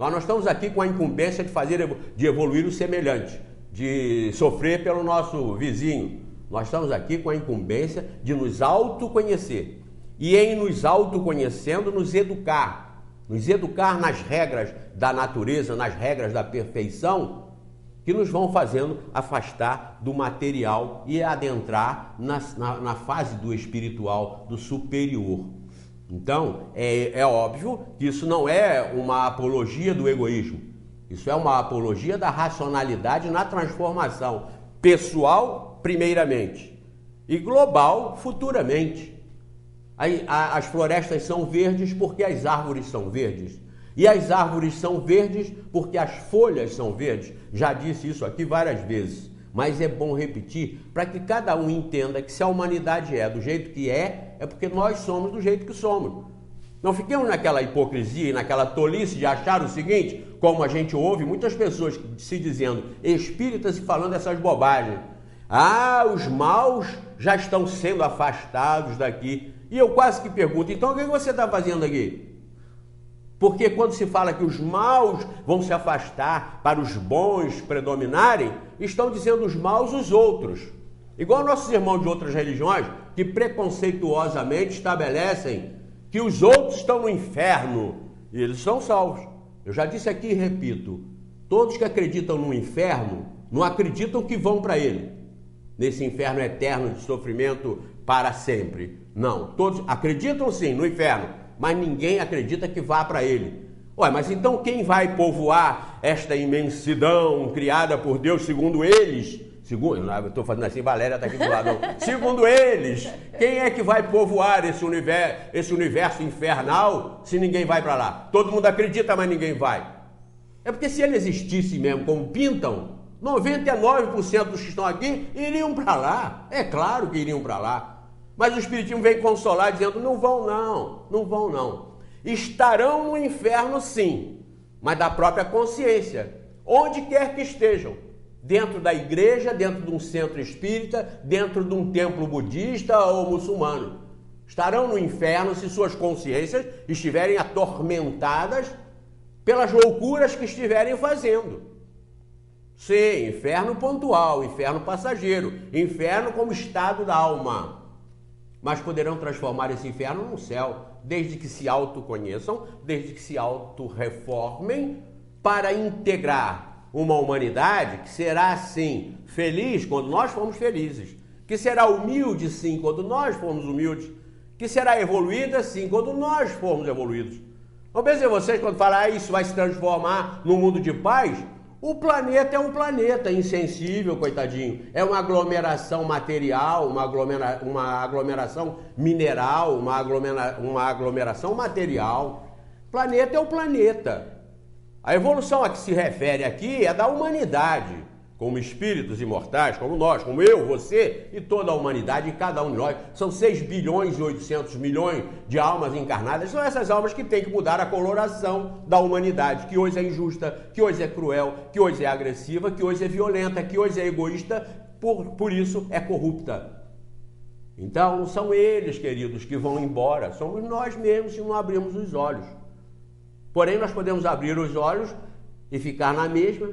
Nós não estamos aqui com a incumbência de evoluir o semelhante, de sofrer pelo nosso vizinho. Nós estamos aqui com a incumbência de nos autoconhecer. E em nos autoconhecendo, nos educar nas regras da natureza, nas regras da perfeição, que nos vão fazendo afastar do material e adentrar na fase do espiritual, do superior. Então, é óbvio que isso não é uma apologia do egoísmo. Isso é uma apologia da racionalidade na transformação pessoal, primeiramente, e global, futuramente. As florestas são verdes porque as árvores são verdes. E as árvores são verdes porque as folhas são verdes. Já disse isso aqui várias vezes, mas é bom repetir para que cada um entenda que se a humanidade é do jeito que é porque nós somos do jeito que somos. Não fiquemos naquela hipocrisia e naquela tolice de achar o seguinte, como a gente ouve muitas pessoas se dizendo espíritas e falando essas bobagens. Os maus já estão sendo afastados daqui. E eu quase que pergunto, então o que você está fazendo aqui? Porque quando se fala que os maus vão se afastar para os bons predominarem, estão dizendo os maus os outros. Igual nossos irmãos de outras religiões, que preconceituosamente estabelecem que os outros estão no inferno e eles são salvos. Eu já disse aqui e repito, todos que acreditam no inferno não acreditam que vão para ele, nesse inferno eterno de sofrimento para sempre. Não, todos acreditam sim no inferno, mas ninguém acredita que vá para ele. Mas então quem vai povoar esta imensidão criada por Deus segundo eles? Eu estou fazendo assim, Valéria está aqui do lado. Segundo eles, quem é que vai povoar esse universo infernal se ninguém vai para lá? Todo mundo acredita, mas ninguém vai. É porque se ele existisse mesmo como pintam, 99% dos que estão aqui iriam para lá. É claro que iriam para lá. Mas o Espiritismo vem consolar dizendo, não vão não. Estarão no inferno sim, mas da própria consciência, onde quer que estejam. Dentro da igreja, dentro de um centro espírita, dentro de um templo budista ou muçulmano. Estarão no inferno se suas consciências estiverem atormentadas pelas loucuras que estiverem fazendo. Sim, inferno pontual, inferno passageiro, inferno como estado da alma. Mas poderão transformar esse inferno num céu, desde que se autoconheçam, desde que se autorreformem, para integrar uma humanidade que será, sim, feliz quando nós formos felizes, que será humilde, sim, quando nós formos humildes, que será evoluída, sim, quando nós formos evoluídos. Não pensem vocês quando falam, isso vai se transformar num mundo de paz? O planeta é um planeta insensível, coitadinho. É uma aglomeração material, uma aglomeração mineral, uma aglomeração material. Planeta é o planeta. A evolução a que se refere aqui é da humanidade, como espíritos imortais, como nós, como eu, você e toda a humanidade, e cada um de nós. São 6 bilhões e 800 milhões de almas encarnadas. São essas almas que têm que mudar a coloração da humanidade, que hoje é injusta, que hoje é cruel, que hoje é agressiva, que hoje é violenta, que hoje é egoísta, por isso é corrupta. Então, não são eles, queridos, que vão embora, somos nós mesmos se não abrirmos os olhos. Porém, nós podemos abrir os olhos e ficar na mesma,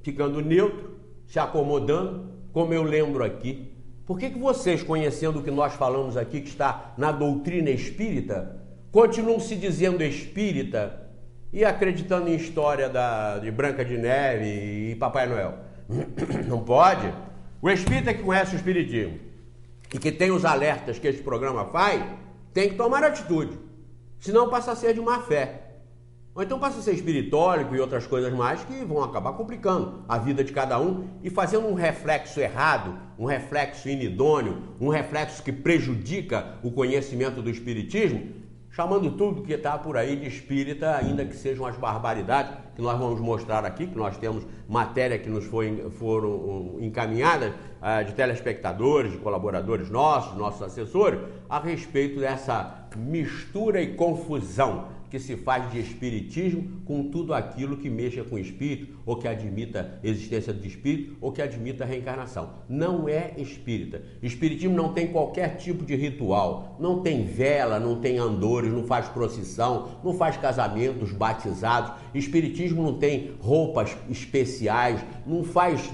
ficando neutro, se acomodando, como eu lembro aqui. Por que vocês, conhecendo o que nós falamos aqui, que está na doutrina espírita, continuam se dizendo espírita e acreditando em história de Branca de Neve e Papai Noel? Não pode. O espírita que conhece o espiritismo e que tem os alertas que esse programa faz, tem que tomar atitude, senão passa a ser de má fé. Ou então passa a ser espiritólico e outras coisas mais que vão acabar complicando a vida de cada um e fazendo um reflexo errado, um reflexo inidôneo, um reflexo que prejudica o conhecimento do espiritismo, chamando tudo que está por aí de espírita, ainda que sejam as barbaridades que nós vamos mostrar aqui, que nós temos matéria que nos foram encaminhadas de telespectadores, de colaboradores nossos assessores, a respeito dessa mistura e confusão que se faz de espiritismo com tudo aquilo que mexa com o espírito, ou que admita a existência do espírito, ou que admita a reencarnação. Não é espírita. Espiritismo não tem qualquer tipo de ritual, não tem vela, não tem andores, não faz procissão, não faz casamentos, batizados. Espiritismo não tem roupas especiais, não faz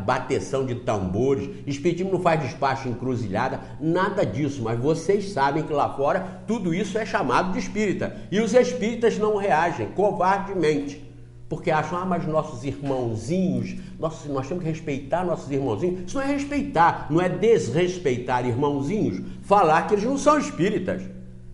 bateção de tambores. Espiritismo não faz despacho encruzilhada, nada disso. Mas vocês sabem que lá fora tudo isso é chamado de espírita. E os espíritas não reagem covardemente, porque acham, mas nossos irmãozinhos, nós temos que respeitar nossos irmãozinhos. Isso não é respeitar, não é desrespeitar irmãozinhos, falar que eles não são espíritas.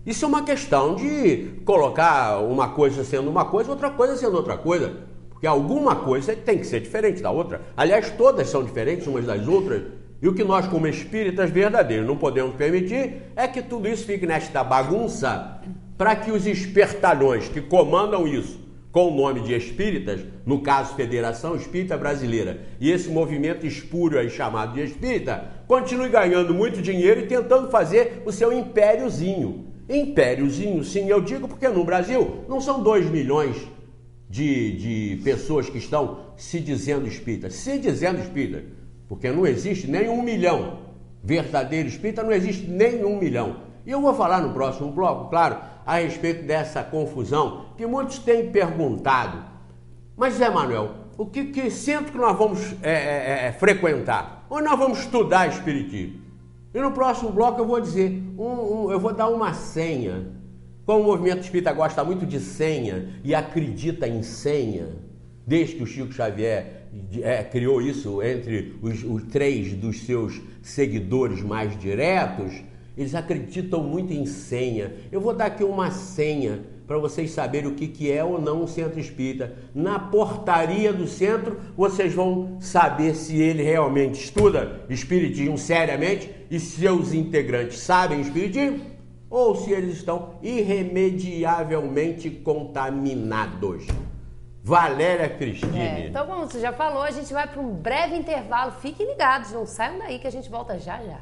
Isso é uma questão de colocar uma coisa sendo uma coisa, outra coisa sendo outra coisa, porque alguma coisa tem que ser diferente da outra. Aliás, todas são diferentes umas das outras. E o que nós, como espíritas verdadeiros, não podemos permitir é que tudo isso fique nesta bagunça, para que os espertalhões que comandam isso, com o nome de espíritas, no caso Federação Espírita Brasileira, e esse movimento espúrio aí chamado de espírita, continue ganhando muito dinheiro e tentando fazer o seu impériozinho. Impériozinho, sim, eu digo porque no Brasil não são 2 milhões de pessoas que estão se dizendo espíritas, porque não existe nem 1 milhão. Verdadeiro espírita não existe nem 1 milhão. E eu vou falar no próximo bloco, claro, a respeito dessa confusão que muitos têm perguntado. Mas, Zé Manuel, que centro que nós vamos frequentar? Onde nós vamos estudar espiritismo? E no próximo bloco eu vou dizer, eu vou dar uma senha. Como o movimento espírita gosta muito de senha e acredita em senha, desde que o Chico Xavier criou isso entre os 3 dos seus seguidores mais diretos, eles acreditam muito em senha. Eu vou dar aqui uma senha para vocês saberem o que é ou não um centro espírita. Na portaria do centro, vocês vão saber se ele realmente estuda espiritismo seriamente e seus integrantes sabem espiritismo, ou se eles estão irremediavelmente contaminados. Valéria Cristine. Então, como você já falou, a gente vai para um breve intervalo. Fiquem ligados, não saiam daí que a gente volta já já.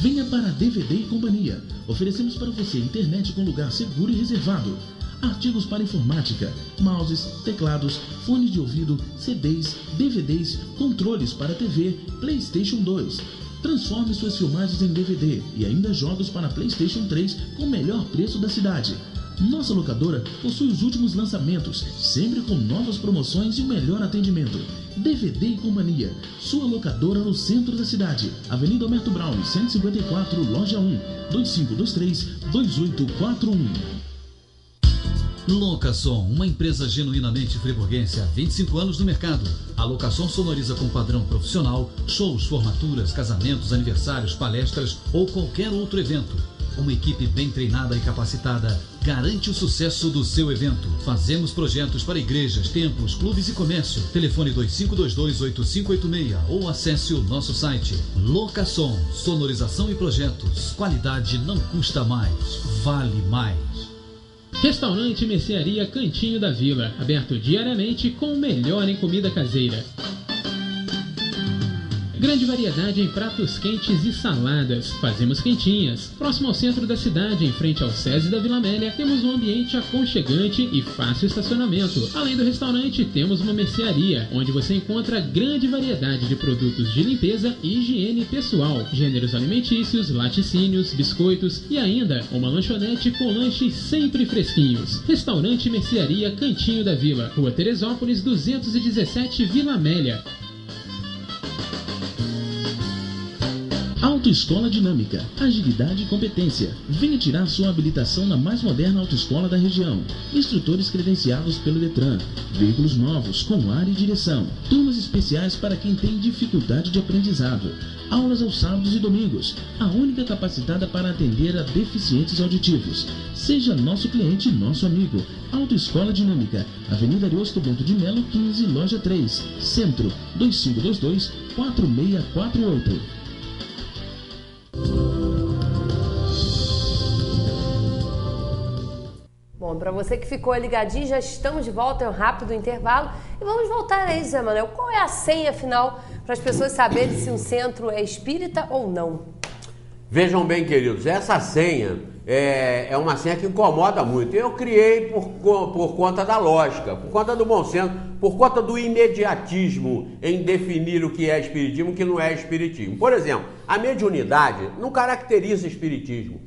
Venha para a DVD e Companhia. Oferecemos para você internet com lugar seguro e reservado, artigos para informática, mouses, teclados, fones de ouvido, CDs, DVDs, controles para TV, PlayStation 2. Transforme suas filmagens em DVD e ainda jogos para PlayStation 3 com o melhor preço da cidade. Nossa locadora possui os últimos lançamentos, sempre com novas promoções e o melhor atendimento. DVD e Companhia, sua locadora no centro da cidade. Avenida Alberto Brauli, 154, Loja 1, 2523-2841. Locasom, uma empresa genuinamente friburguense há 25 anos no mercado. A Locasom sonoriza com padrão profissional, shows, formaturas, casamentos, aniversários, palestras ou qualquer outro evento. Uma equipe bem treinada e capacitada garante o sucesso do seu evento. Fazemos projetos para igrejas, templos, clubes e comércio. Telefone 2522-8586 ou acesse o nosso site. Locasom, sonorização e projetos. Qualidade não custa mais, vale mais. Restaurante Mercearia Cantinho da Vila, aberto diariamente com o melhor em comida caseira. Grande variedade em pratos quentes e saladas. Fazemos quentinhas. Próximo ao centro da cidade, em frente ao SESI da Vila Amélia, temos um ambiente aconchegante e fácil estacionamento. Além do restaurante, temos uma mercearia, onde você encontra grande variedade de produtos de limpeza e higiene pessoal, gêneros alimentícios, laticínios, biscoitos e ainda uma lanchonete com lanches sempre fresquinhos. Restaurante Mercearia Cantinho da Vila, Rua Teresópolis 217, Vila Amélia. Autoescola Dinâmica, agilidade e competência. Venha tirar sua habilitação na mais moderna autoescola da região. Instrutores credenciados pelo Detran. Veículos novos, com ar e direção. Turmas especiais para quem tem dificuldade de aprendizado. Aulas aos sábados e domingos. A única capacitada para atender a deficientes auditivos. Seja nosso cliente e nosso amigo. Autoescola Dinâmica, Avenida Ariosto Bento de Melo, 15, Loja 3. Centro, 2522-4648. Bom, para você que ficou ligadinho, já estamos de volta, é um rápido intervalo. E vamos voltar aí, Zé Manuel. Qual é a senha, afinal, para as pessoas saberem se um centro é espírita ou não? Vejam bem, queridos, essa senha é uma senha que incomoda muito. Eu criei por conta da lógica, por conta do bom senso, por conta do imediatismo em definir o que é espiritismo e o que não é espiritismo. Por exemplo, a mediunidade não caracteriza espiritismo.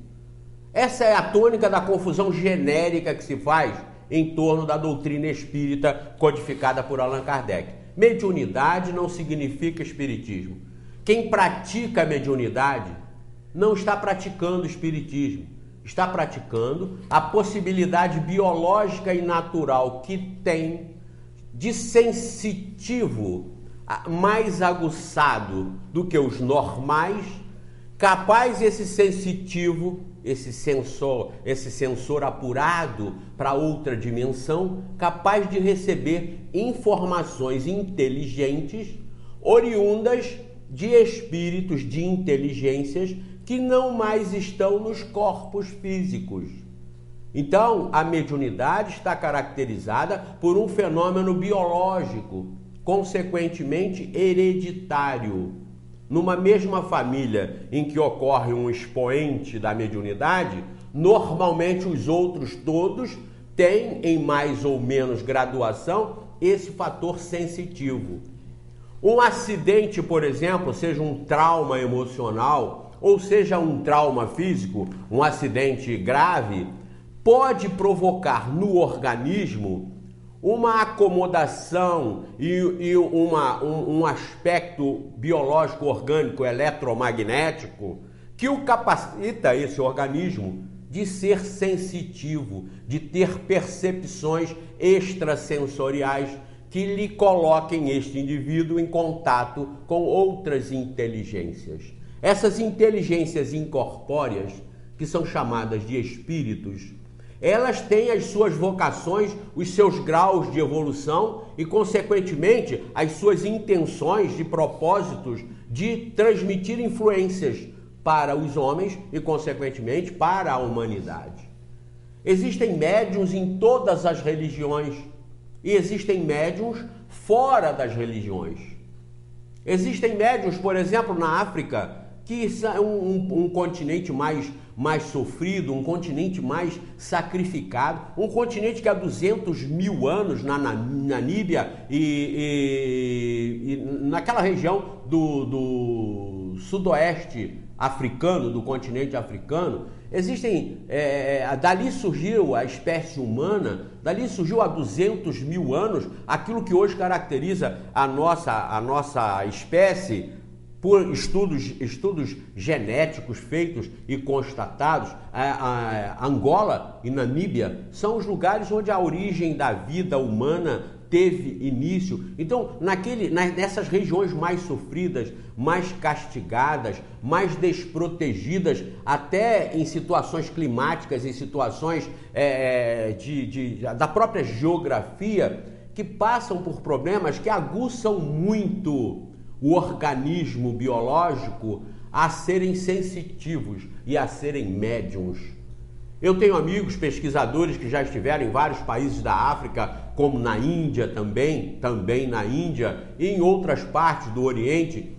Essa é a tônica da confusão genérica que se faz em torno da doutrina espírita codificada por Allan Kardec. Mediunidade não significa espiritismo. Quem pratica a mediunidade não está praticando o espiritismo, está praticando a possibilidade biológica e natural que tem de sensitivo mais aguçado do que os normais, capaz esse sensitivo, esse sensor apurado para outra dimensão, capaz de receber informações inteligentes oriundas de espíritos, de inteligências que não mais estão nos corpos físicos. Então, a mediunidade está caracterizada por um fenômeno biológico, consequentemente hereditário. Numa mesma família em que ocorre um expoente da mediunidade, normalmente os outros todos têm, em mais ou menos graduação, esse fator sensitivo. Um acidente, por exemplo, seja um trauma emocional, ou seja um trauma físico, um acidente grave, pode provocar no organismo uma acomodação e um aspecto biológico, orgânico, eletromagnético, que o capacita, esse organismo, de ser sensitivo, de ter percepções extrasensoriais que lhe coloquem este indivíduo em contato com outras inteligências. Essas inteligências incorpóreas, que são chamadas de espíritos, elas têm as suas vocações, os seus graus de evolução e, consequentemente, as suas intenções de propósitos de transmitir influências para os homens e, consequentemente, para a humanidade. Existem médiuns em todas as religiões e existem médiuns fora das religiões. Existem médiuns, por exemplo, na África, que é um continente mais sofrido, um continente mais sacrificado, um continente que há 200 mil anos na Namíbia e naquela região do sudoeste africano, do continente africano, dali surgiu a espécie humana, dali surgiu há 200 mil anos aquilo que hoje caracteriza a nossa espécie, por estudos genéticos feitos e constatados. Angola e Namíbia são os lugares onde a origem da vida humana teve início. Então, nessas regiões mais sofridas, mais castigadas, mais desprotegidas, até em situações climáticas, em situações da própria geografia, que passam por problemas que aguçam muito o organismo biológico a serem sensitivos e a serem médiuns. Eu tenho amigos pesquisadores que já estiveram em vários países da África, como na Índia também na Índia, e em outras partes do Oriente,